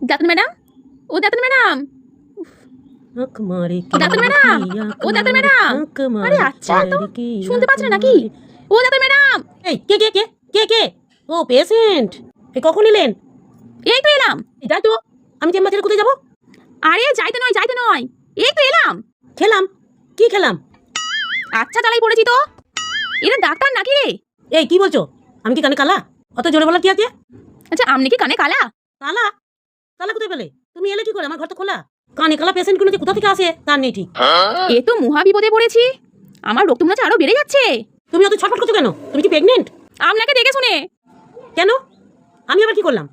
Doctor madam, ও doctor madam, doctor madam, ও doctor madam. আরে আচ্ছা তো শুনতে পাচ্ছেন নাকি? ও ডাক্তার ম্যাডাম। এই কে কে কে কে কে? ও পেশেন্ট। এই কখন এলেন? এই তো এলাম। যাই তো, আমি চেম্বার ছেড়ে কোথায় যাবো? আরে যাইতে নয়, যাইতে নয়, এই তো এলাম। খেলাম? কি খেলাম? আচ্ছা জ্বালাই পড়েছি তো। এটা ডাক্তার নাকি রে? এই কি বলছো? আমি কি কানে কালা? অত জোরে বলার কি আছে? আচ্ছা আপনি কি কানে কালা? কালা? কালা কোথায় পেলে? তুমি এলে কি করে? আমার ঘর তো খোলা। কানে কালা পেশেন্ট গুলো যে কোথা থেকে আসে তার নেই ঠিক। এ তো মহা বিপদে পড়েছি। আমার রক্ত মনে হচ্ছে আরো বেড়ে যাচ্ছে। তুমি অত ছটফট করছো কেন? তুমি কি প্রেগনেন্ট? আপনাকে দেখে শুনে। কেন? আমি আবার কি করলাম?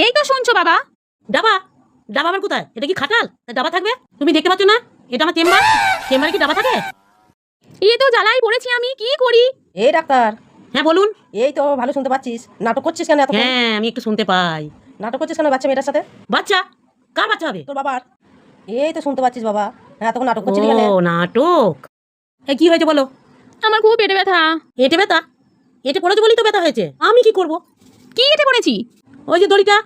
এই তো শুনছো বাবা। ডাবা? ডাবা আবার কোথায়? এটা কি খাটাল? ডাবা থাকবে? তুমি দেখতে পাচ্ছ না? এটা আমার চেম্বার। চেম্বারে কি ডাবা থাকে? এই তো জ্বালাই পড়েছি, আমি কি করি? এই ডাক্তার, হ্যাঁ বলুন। এই তো ভালো শুনতে পাচ্ছিস। নাটক করছিস কেন এত? হ্যাঁ আমি একটু শুনতে পাই। নাটক করছিস কেন বাচ্চা মেয়েটার সাথে? বাচ্চা? কার বাচ্চা হবে? তোর বাবার। এই তো শুনতে পাচ্ছিস বাবা। হ্যাঁ তখন নাটক করছিলি কেন? ও নাটক। এই কি হয়েছে বলো? আমার খুব পেটে ব্যথা। এটে ব্যথা? এটে পড়েছে বলেই তো ব্যথা হয়েছে। আমি কি করব? কি এতে পড়েছি? ওই যে দড়িটা।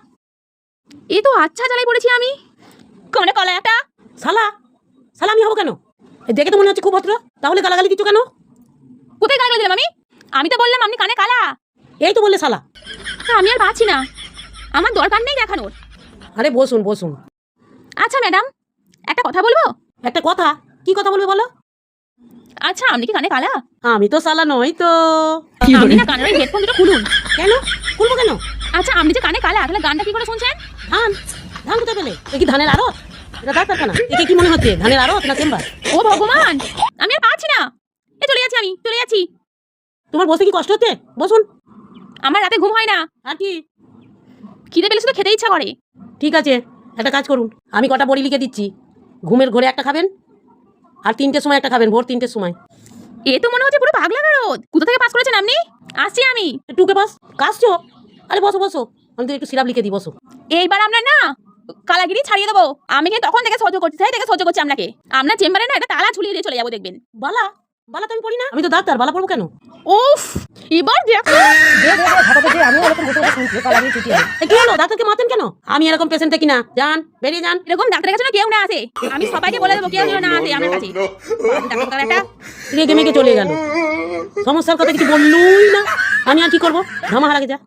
এই তো আচ্ছা জ্বালাই পড়েছি আমি। কানে কালা একটা। শালা? শালা আমি হবো কেন? এই দেখে তো মনে হচ্ছে খুব ভদ্র। তাহলে গালাগালি দিচ্ছ কেন? কোথায় গালাগালি দিলাম আমি? আমি তো বললাম আপনি কানে কালা। এই তো বললে শালা। আমি আর পাচ্ছি না, আমার দরকার নেই দেখানোর। আরে বসুন বসুন। আচ্ছা ম্যাডাম, একটা কথা বলবো? একটা কথা? কি কথা বলবে বলো? আচ্ছা আপনি কি কানে কালা? আমি তো শালা নই তো। আপনি না কানের হেডফোন দুটো খুলুন। কেন? খুলবো কেন? আচ্ছা আপনি যে কানে কালা, তাহলে গানটা কি করে শুনছেন? ধান? ধান কোথায় পেলে? এ কি ধানের আড়ত? এটা ডাক্তারখানা। একে কি মনে হচ্ছে ধানের আড়ত না চেম্বার? ও ভগবান, আমি আর পাচ্ছি না। চলে যাচ্ছি, আমি চলে যাচ্ছি। তোমার বসে কি কষ্ট হচ্ছে? বসুন। আমার রাতে ঘুম হয় না। আর কি? খিদে পেলে শুধু খেতে ইচ্ছা করে। ঠিক আছে, একটা কাজ করুন। আমি কটা বড়ি লিখে দিচ্ছি। ঘুমের ঘরে একটা খাবেন, আর 3টের সময় একটা খাবেন, ভোর 3টের সময়। এ তো মনে হচ্ছে পুরো পাগলা গারদ। কোথা থেকে পাস করেছেন আপনি? আসছি আমি। টুকে পাস? কাশছো? আরে বসো বসো, আমি তো একটু সিরাপ লিখে দিই, বসো। এইবার আপনার না কালাগিরি ছাড়িয়ে দেবো। আমি কিন্তু তখন থেকে সহ্য করছি, সেই থেকে সহ্য করছি আপনাকে। আপনার চেম্বারে না একটা তালা ঝুলিয়ে দিয়ে চলে যাবো দেখবেন। বালা? বালা তো আমি পড়ি না। আমি তো ডাক্তার, বালা পড়বো কেন? উফ, এবার দেখো। ঘাটাতে যে আমিও এরকম বসে বসে শুনছি পালাবি ছুটি হবে। কি হলো? ডাক্তারকে মাতেন কেন? আমি এরকম পেশেন্ট দেখি না। যান, বেরিয়ে যান। এরকম ডাক্তারের কাছে না কেউ না আসে। আমি সবাইকে বলে দেবো কেউ যেন না আসে আমার কাছে। ডাক্তার একটা রেগে মেগে চলে গেল। সমস্যার কথা কিছু বললুই না। আমি আর কি করবো? ধামা হারা গে যা।